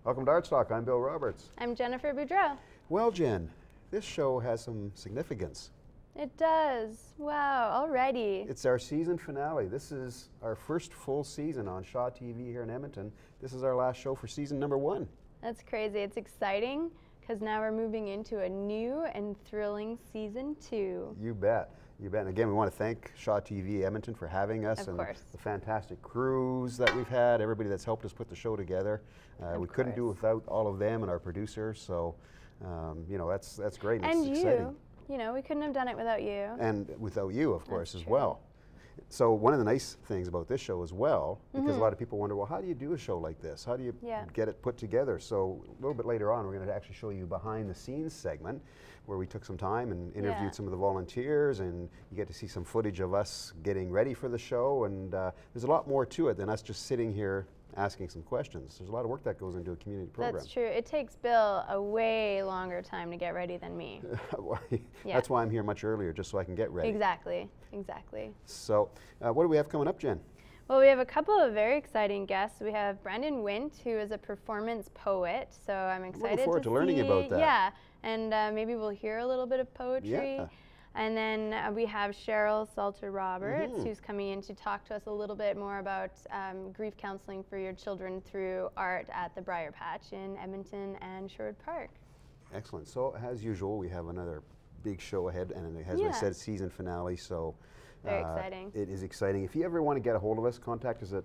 Welcome to Arts Talk. I'm Bill Roberts. I'm Jennifer Boudreau. Well, Jen, this show has some significance. It does. Wow, already. It's our season finale. This is our first full season on Shaw TV here in Edmonton. This is our last show for season number 1. That's crazy. It's exciting because now we're moving into a new and thrilling season 2. You bet. You bet. And again, we want to thank Shaw TV Edmonton for having us, Of and course. the fantastic crews that we've had, everybody that's helped us put the show together. We couldn't do it without all of them and our producers, so you know, that's great. And it's exciting. You know, we couldn't have done it without you. And without you, of course, as true. well. So one of the nice things about this show as well, because a lot of people wonder, well, how do you do a show like this? How do you get it put together? So a little bit later on, we're going to actually show you behind the scenes segment where we took some time and interviewed some of the volunteers, and you get to see some footage of us getting ready for the show. And there's a lot more to it than us just sitting here asking some questions. There's a lot of work that goes into a community program. That's true. It takes Bill a way longer time to get ready than me. That's why I'm here much earlier, just so I can get ready. Exactly. Exactly. So what do we have coming up, Jen? Well, we have a couple of very exciting guests. We have Brandon Wint, who is a performance poet, so I'm excited looking forward to learning about that. Yeah, and maybe we'll hear a little bit of poetry. Yeah. And then we have Cheryl Salter Roberts, who's coming in to talk to us a little bit more about grief counseling for your children through art at the Briar Patch in Edmonton and Sherwood Park. Excellent. So as usual, we have another big show ahead, and as I said, season finale. So very exciting. It is exciting. If you ever want to get a hold of us, contact us at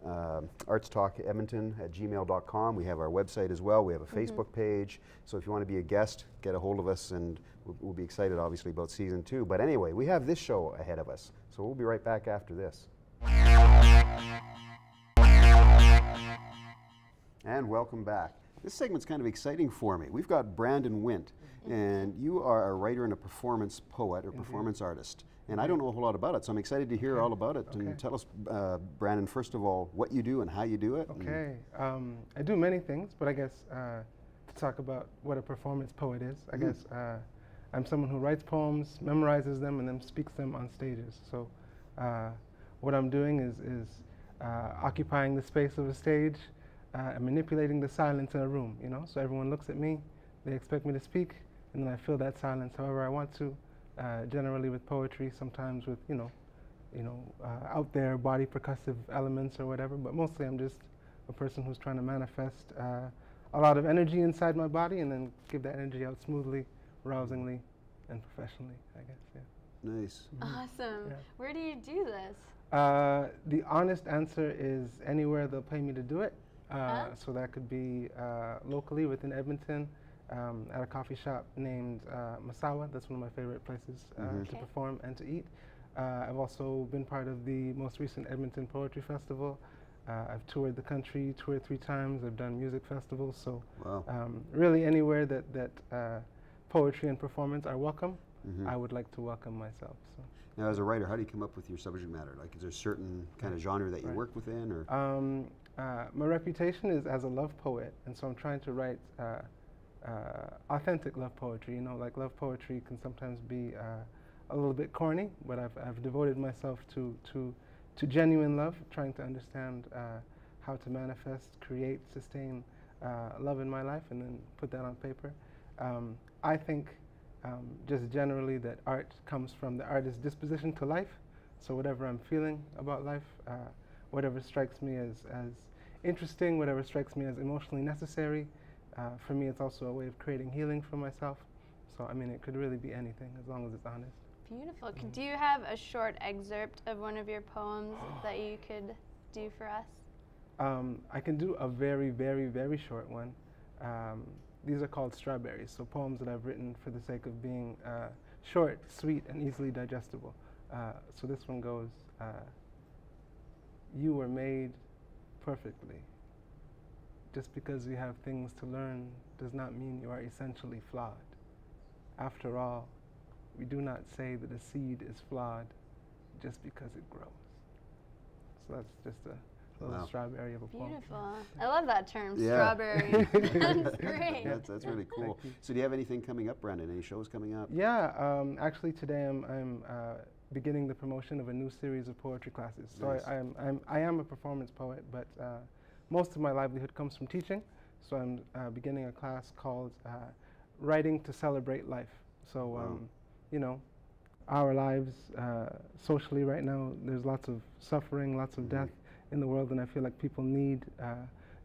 artstalkedmonton@gmail.com. We have our website as well. We have a Facebook page. So if you want to be a guest, get a hold of us, and we'll be excited, obviously, about season 2. But anyway, we have this show ahead of us. So we'll be right back after this. And welcome back. This segment's kind of exciting for me. We've got Brandon Wint, and you are a writer and a performance poet or performance artist. And I don't know a whole lot about it, so I'm excited to hear all about it. And tell us, Brandon, first of all, what you do and how you do it. Okay. I do many things, but I guess to talk about what a performance poet is, I guess I'm someone who writes poems, memorizes them, and then speaks them on stages. So what I'm doing is occupying the space of a stage and manipulating the silence in a room, you know? So everyone looks at me, they expect me to speak, and then I fill that silence however I want to. Generally with poetry, sometimes with out there body percussive elements or whatever. But mostly I'm just a person who's trying to manifest a lot of energy inside my body and then give that energy out smoothly, rousingly, and professionally, I guess. Yeah. Nice. Awesome. Yeah. Where do you do this? The honest answer is anywhere they'll pay me to do it. So that could be locally within Edmonton. At a coffee shop named Masawa. That's one of my favorite places to perform and to eat. I've also been part of the most recent Edmonton Poetry Festival. I've toured the country 2 or 3 times. I've done music festivals. So really anywhere that poetry and performance are welcome, I would like to welcome myself. So. Now, as a writer, how do you come up with your subject matter? Like, is there a certain kind of genre that you work within? Or? My reputation is as a love poet, and so I'm trying to write authentic love poetry. You know, like love poetry can sometimes be a little bit corny, but I've devoted myself to genuine love, trying to understand how to manifest, create, sustain love in my life, and then put that on paper. I think just generally that art comes from the artist's disposition to life. So whatever I'm feeling about life, whatever strikes me as interesting, whatever strikes me as emotionally necessary, for me, it's also a way of creating healing for myself. So, I mean, it could really be anything as long as it's honest. Beautiful. Do you have a short excerpt of one of your poems that you could do for us? I can do a very, very, very short one. These are called strawberries, so poems that I've written for the sake of being short, sweet, and easily digestible. So this one goes, you were made perfectly. Just because you have things to learn does not mean you are essentially flawed. After all, we do not say that a seed is flawed just because it grows. So that's just a little strawberry of a poem. Beautiful. I love that term, strawberry. That's great. That's really cool. So do you have anything coming up, Brandon? Any shows coming up? Yeah, actually today I'm beginning the promotion of a new series of poetry classes. So I am a performance poet, but most of my livelihood comes from teaching. So I'm beginning a class called Writing to Celebrate Life. So, you know, our lives socially right now, there's lots of suffering, lots of death in the world, and I feel like people need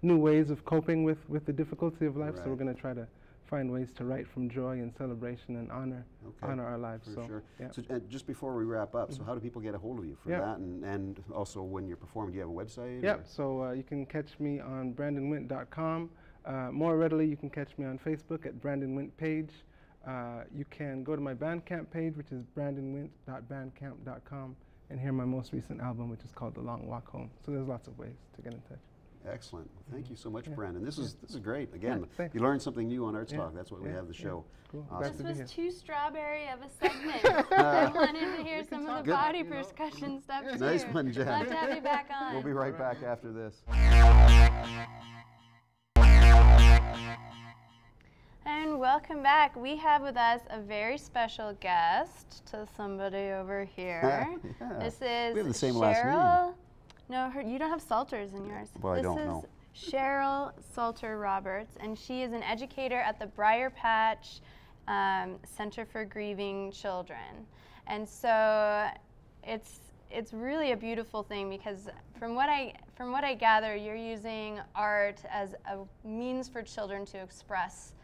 new ways of coping with the difficulty of life. So we're going to try to find ways to write from joy and celebration and honor our lives. For sure. Yeah. So just before we wrap up, so how do people get a hold of you for that, and also when you're performing, do you have a website? Yep. So you can catch me on brandonwint.com. More readily, you can catch me on Facebook at Brandon Wint page. You can go to my Bandcamp page, which is brandonwint.bandcamp.com, and hear my most recent album, which is called The Long Walk Home. So there's lots of ways to get in touch. Excellent. Well, thank you so much, Brandon. This is great. Again, you learned something new on Arts Talk. That's what we have the show. Cool. Awesome. This was too strawberry of a segment. I wanted to hear some of the body percussion stuff too. Nice one, Jen. Love to have you back on. We'll be right back after this. And welcome back. We have with us a very special guest to somebody over here. This is we have the same Cheryl. last name. No, you don't have Salters in yours. Well, I don't know. This is Cheryl Salter Roberts, and she is an educator at the Briar Patch Center for Grieving Children. And so it's really a beautiful thing, because from what I gather, you're using art as a means for children to express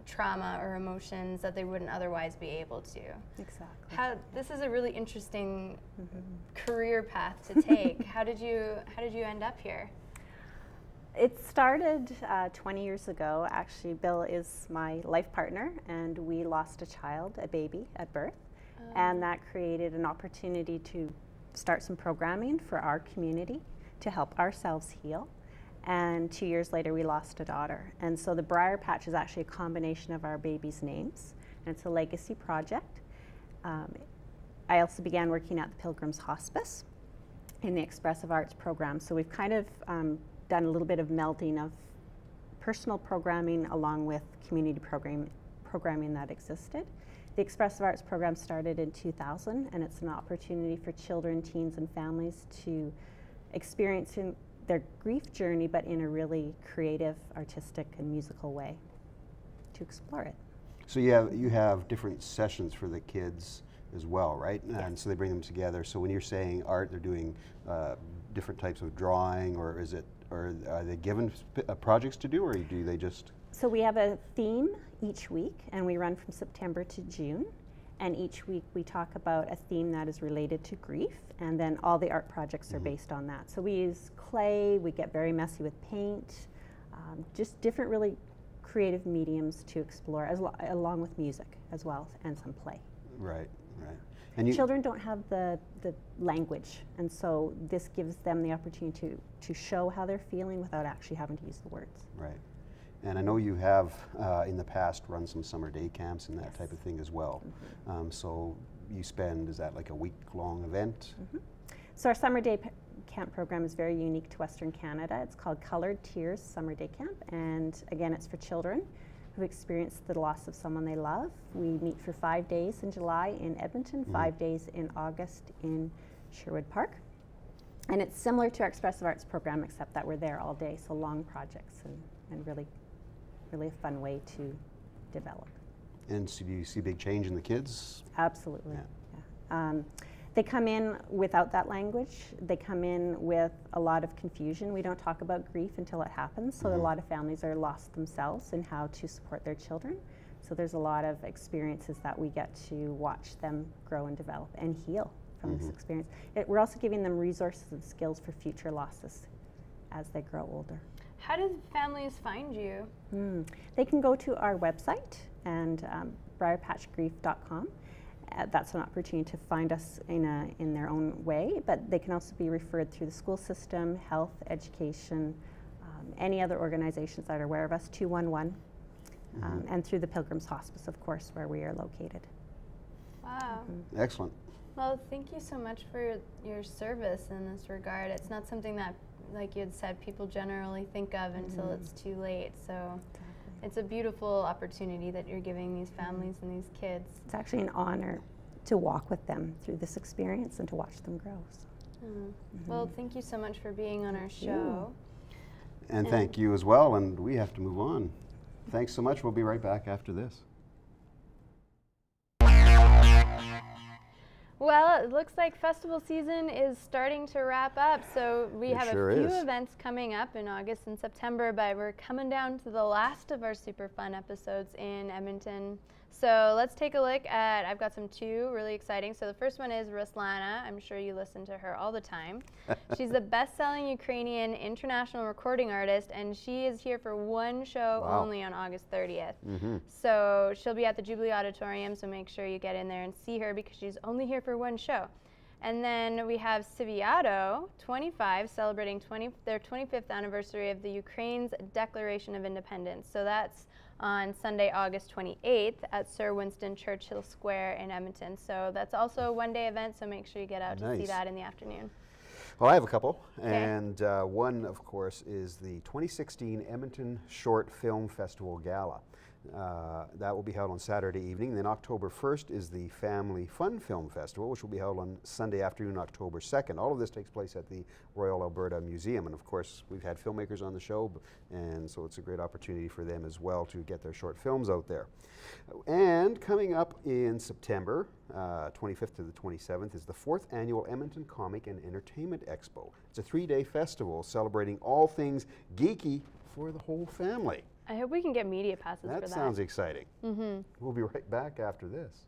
trauma or emotions that they wouldn't otherwise be able to. Exactly. This is a really interesting career path to take. How did you end up here? It started 20 years ago. Actually, Bill is my life partner, and we lost a child, a baby, at birth. And that created an opportunity to start some programming for our community to help ourselves heal. And 2 years later, we lost a daughter. And so the Briar Patch is actually a combination of our babies' names, and it's a legacy project. I also began working at the Pilgrim's Hospice in the Expressive Arts program. So we've kind of done a little bit of melding of personal programming along with community programming that existed. The Expressive Arts program started in 2000, and it's an opportunity for children, teens, and families to experience their grief journey, but in a really creative, artistic, and musical way to explore it. So you have different sessions for the kids as well, right? Yes. And so they bring them together. So when you're saying art, they're doing different types of drawing, or are they given projects to do, or do they just? So we have a theme each week, and we run from September to June. And each week we talk about a theme that is related to grief, and then all the art projects are based on that. So we use clay, we get very messy with paint, just different really creative mediums to explore, along with music as well, and some play. Right, right. And children don't have the language, and so this gives them the opportunity to show how they're feeling without actually having to use the words. Right. And I know you have, in the past, run some summer day camps and that type of thing as well. So you spend, is that like a week-long event? So our summer day camp program is very unique to Western Canada. It's called Colored Tears Summer Day Camp, and again, it's for children who experienced the loss of someone they love. We meet for 5 days in July in Edmonton, 5 days in August in Sherwood Park. And it's similar to our Expressive Arts program, except that we're there all day, so long projects and really a fun way to develop. And so do you see a big change in the kids? Absolutely. Yeah. They come in without that language. They come in with a lot of confusion. We don't talk about grief until it happens, so a lot of families are lost themselves in how to support their children. So there's a lot of experiences that we get to watch them grow and develop and heal from this experience. We're also giving them resources and skills for future losses as they grow older. How do families find you? They can go to our website and briarpatchgrief.com. That's an opportunity to find us in their own way, but they can also be referred through the school system, health, education, any other organizations that are aware of us, 211, and through the Pilgrim's Hospice, of course, where we are located. Wow. Excellent. Well, thank you so much for your service in this regard. It's not something that, like you had said, people generally think of until it's too late. So it's a beautiful opportunity that you're giving these families and these kids. It's actually an honor to walk with them through this experience and to watch them grow. So. Well, thank you so much for being on our show. And thank you as well, and we have to move on. Thanks so much. We'll be right back after this. Well, it looks like festival season is starting to wrap up, so we have a few events coming up in August and September, but we're coming down to the last of our super fun episodes in Edmonton. So let's take a look at, I've got two really exciting. So the first one is Ruslana. I'm sure you listen to her all the time. She's the best-selling Ukrainian international recording artist, and she is here for one show only on August 30th. So she'll be at the Jubilee Auditorium, so make sure you get in there and see her because she's only here for one show. And then we have Civiato 25 celebrating their 25th anniversary of the Ukraine's Declaration of Independence. So that's on Sunday, August 28th at Sir Winston Churchill Square in Edmonton. So that's also a one-day event, so make sure you get out to see that in the afternoon. Well, I have a couple, and one, of course, is the 2016 Edmonton Short Film Festival Gala. That will be held on Saturday evening. Then October 1st is the Family Fun Film Festival, which will be held on Sunday afternoon, October 2nd. All of this takes place at the Royal Alberta Museum, and of course we've had filmmakers on the show, and so it's a great opportunity for them as well to get their short films out there. And coming up in September 25th to the 27th is the 4th Annual Edmonton Comic and Entertainment Expo. It's a 3-day festival celebrating all things geeky for the whole family. I hope we can get media passes for that. That sounds exciting. We'll be right back after this.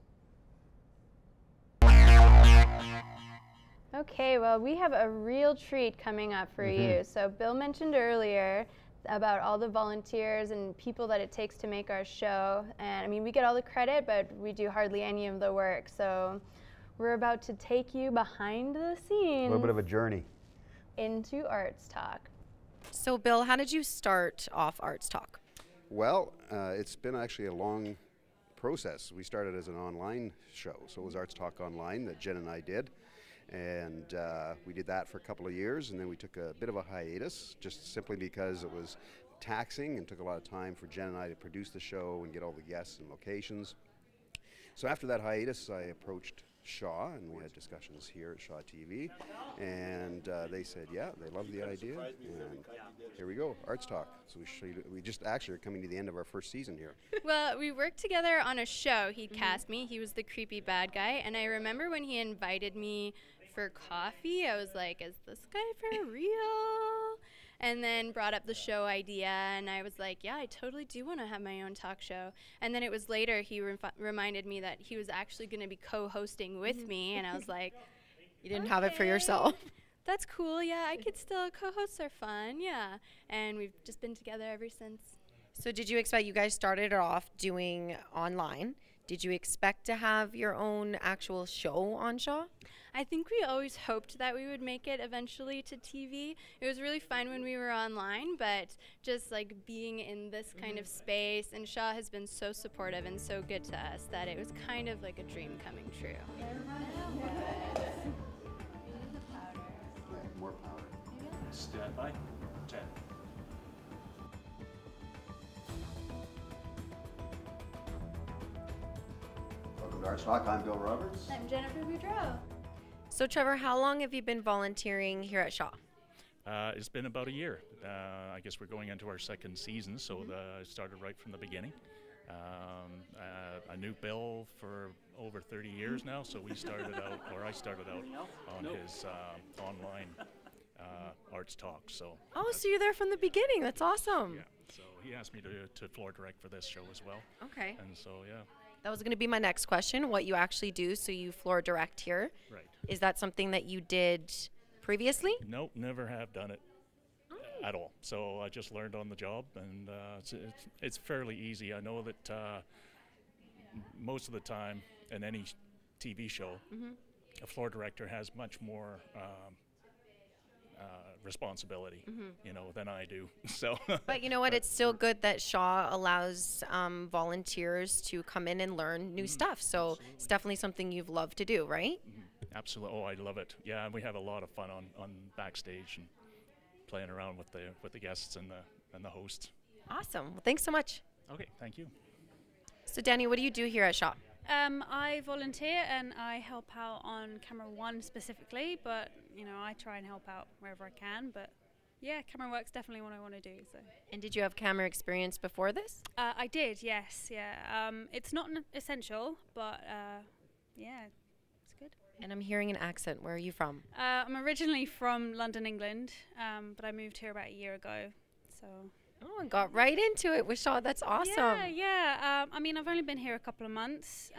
Okay, well, we have a real treat coming up for you. So Bill mentioned earlier about all the volunteers and people that it takes to make our show. And I mean, we get all the credit, but we do hardly any of the work. So we're about to take you behind the scenes. A little bit of a journey. Into Arts Talk. So Bill, how did you start off Arts Talk? Well, it's been actually a long process. We started as an online show, so it was Arts Talk Online that Jen and I did. And we did that for a couple of years, and then we took a bit of a hiatus, just simply because it was taxing and took a lot of time for Jen and I to produce the show and get all the guests and locations. So after that hiatus, I approached Shaw, and we had discussions here at Shaw TV, and they said, yeah, they love the idea, and here we go, Arts Talk. So we just actually are coming to the end of our first season here. Well, we worked together on a show. He cast me. He was the creepy bad guy, and I remember when he invited me for coffee, I was like, is this guy for real? And then brought up the show idea, and I was like, yeah, I totally do want to have my own talk show. And then it was later he reminded me that he was actually going to be co-hosting with me, and I was like, you didn't have it for yourself. That's cool, yeah, I could still, co-hosts are fun, yeah. And we've just been together ever since. So did you expect, you guys started off doing online, did you expect to have your own actual show on Shaw? I think we always hoped that we would make it eventually to TV. It was really fun when we were online, but just like being in this kind of space, and Shaw has been so supportive and so good to us that it was kind of like a dream coming true. More powder. Stand by. 10. Welcome to Arts Talk. I'm Bill Roberts. I'm Jennifer Boudreau. So Trevor, how long have you been volunteering here at Shaw? It's been about a year. I guess we're going into our second season, so I started right from the beginning. I knew Bill for over 30 years now, so we started out, or I started out on his online Arts Talk. So. Oh, so you're there from the beginning. That's awesome. Yeah. So he asked me to floor direct for this show as well. Okay. And so yeah. That was going to be my next question, what you actually do, so you floor direct here. Right. Is that something that you did previously? Nope, never have done it at all. So I just learned on the job, and it's fairly easy. I know that most of the time in any TV show, a floor director has much more responsibility, you know, than I do. So. But you know what? It's still good that Shaw allows volunteers to come in and learn new stuff. So it's definitely something you've loved to do, right? Absolutely. Oh, I love it. Yeah, we have a lot of fun on backstage and playing around with the guests and the hosts. Awesome. Well, thanks so much. Okay, thank you. So Danny, what do you do here at Shaw? I volunteer and I help out on camera 1 specifically, but you know, I try and help out wherever I can, but yeah, camera work's definitely what I want to do. So. And did you have camera experience before this? I did, yes, yeah. It's not essential, but yeah, it's good. And I'm hearing an accent. Where are you from? I'm originally from London, England, but I moved here about a year ago. So. Oh, and got right into it with Shaw. That's awesome. Yeah. I mean, I've only been here a couple of months,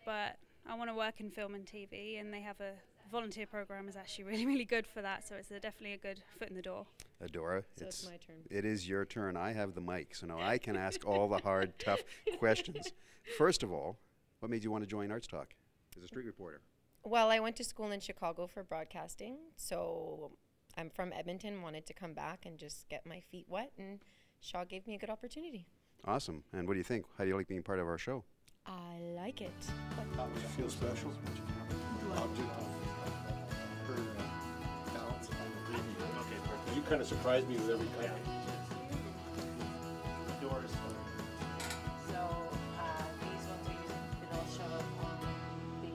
but I want to work in film and TV, and they have a volunteer program is actually really, really good for that. So it's definitely a good foot in the door. Adora, so it's my turn. It is your turn. I have the mic, so now I can ask all the hard, tough questions. First of all, what made you want to join Arts Talk as a street reporter? Well, I went to school in Chicago for broadcasting, so I'm from Edmonton, wanted to come back and just get my feet wet, and Shaw gave me a good opportunity. Awesome. And what do you think? How do you like being part of our show? I like it. How does it feel special? You kind of surprised me with every comment. Doors. So these ones are using, it'll show up on the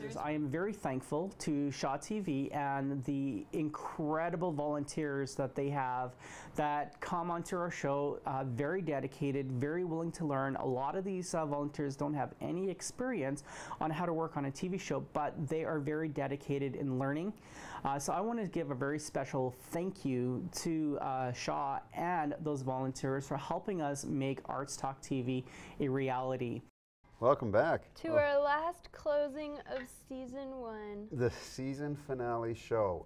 switchers. I am very thankful to Shaw TV and the incredible volunteers that they have that come onto our show, very dedicated, very willing to learn. A lot of these volunteers don't have any experience on how to work on a TV show, but they are very dedicated in learning. So I want to give a very special thank you to Shaw and those volunteers for helping us make Arts Talk TV a reality. Welcome back. To our last closing of season 1. The season finale show.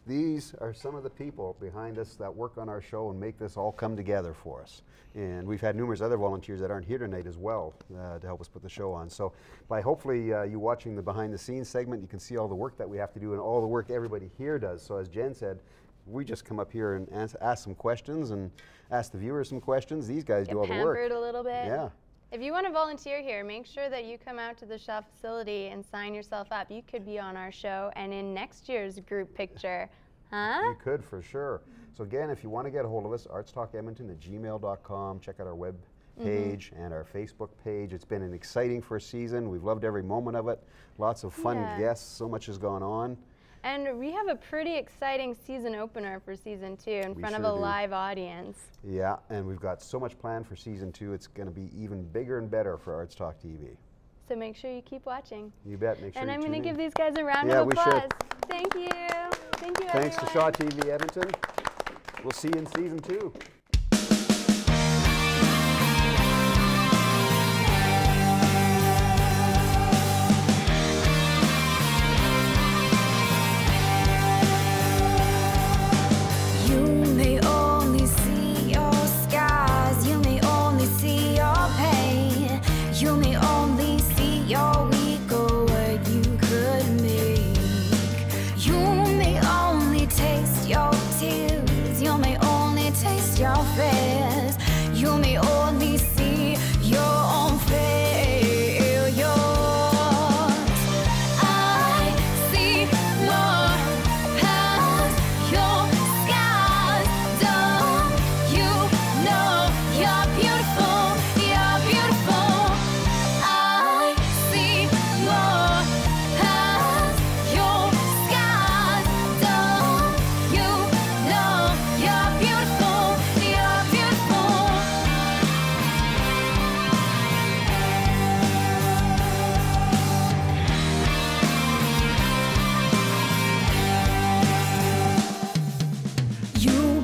These are some of the people behind us that work on our show and make this all come together for us. And we've had numerous other volunteers that aren't here tonight as well to help us put the show on. So by hopefully you watching the behind the scenes segment, you can see all the work that we have to do and all the work everybody here does. So as Jen said, we just come up here and ask some questions and ask the viewers some questions. These guys do all the work. Pampered a little bit. Yeah. If you want to volunteer here, make sure that you come out to the Shaw facility and sign yourself up. You could be on our show and in next year's group picture. Huh? You could, for sure. So again, if you want to get a hold of us, artstalkedmonton@gmail.com. Check out our web page and our Facebook page. It's been an exciting first season. We've loved every moment of it. Lots of fun guests. So much has gone on. And we have a pretty exciting season opener for season 2 in front of a live audience. Yeah, and we've got so much planned for season 2. It's going to be even bigger and better for Arts Talk TV. So make sure you keep watching. You bet. Make sure and you I'm tune going to in. give these guys a round of applause. We should. Thank you. Thank you, Thanks everyone. to Shaw TV Edmonton. We'll see you in season 2.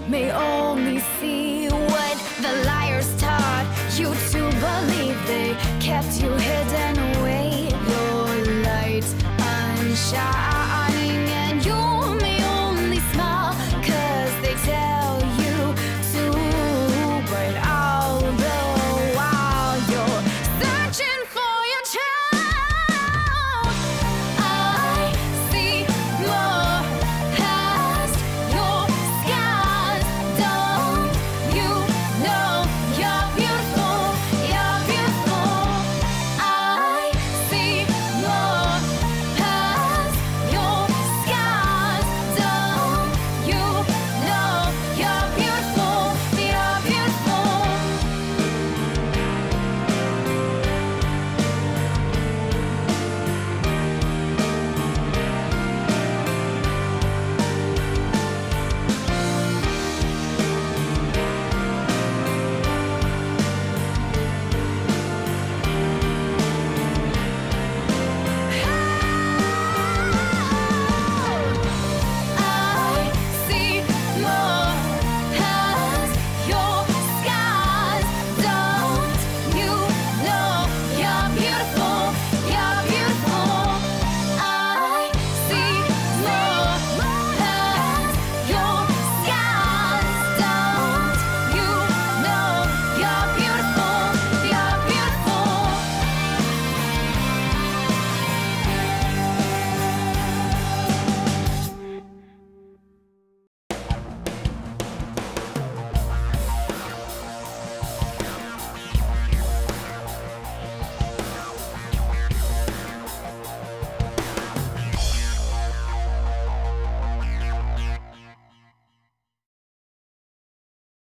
May all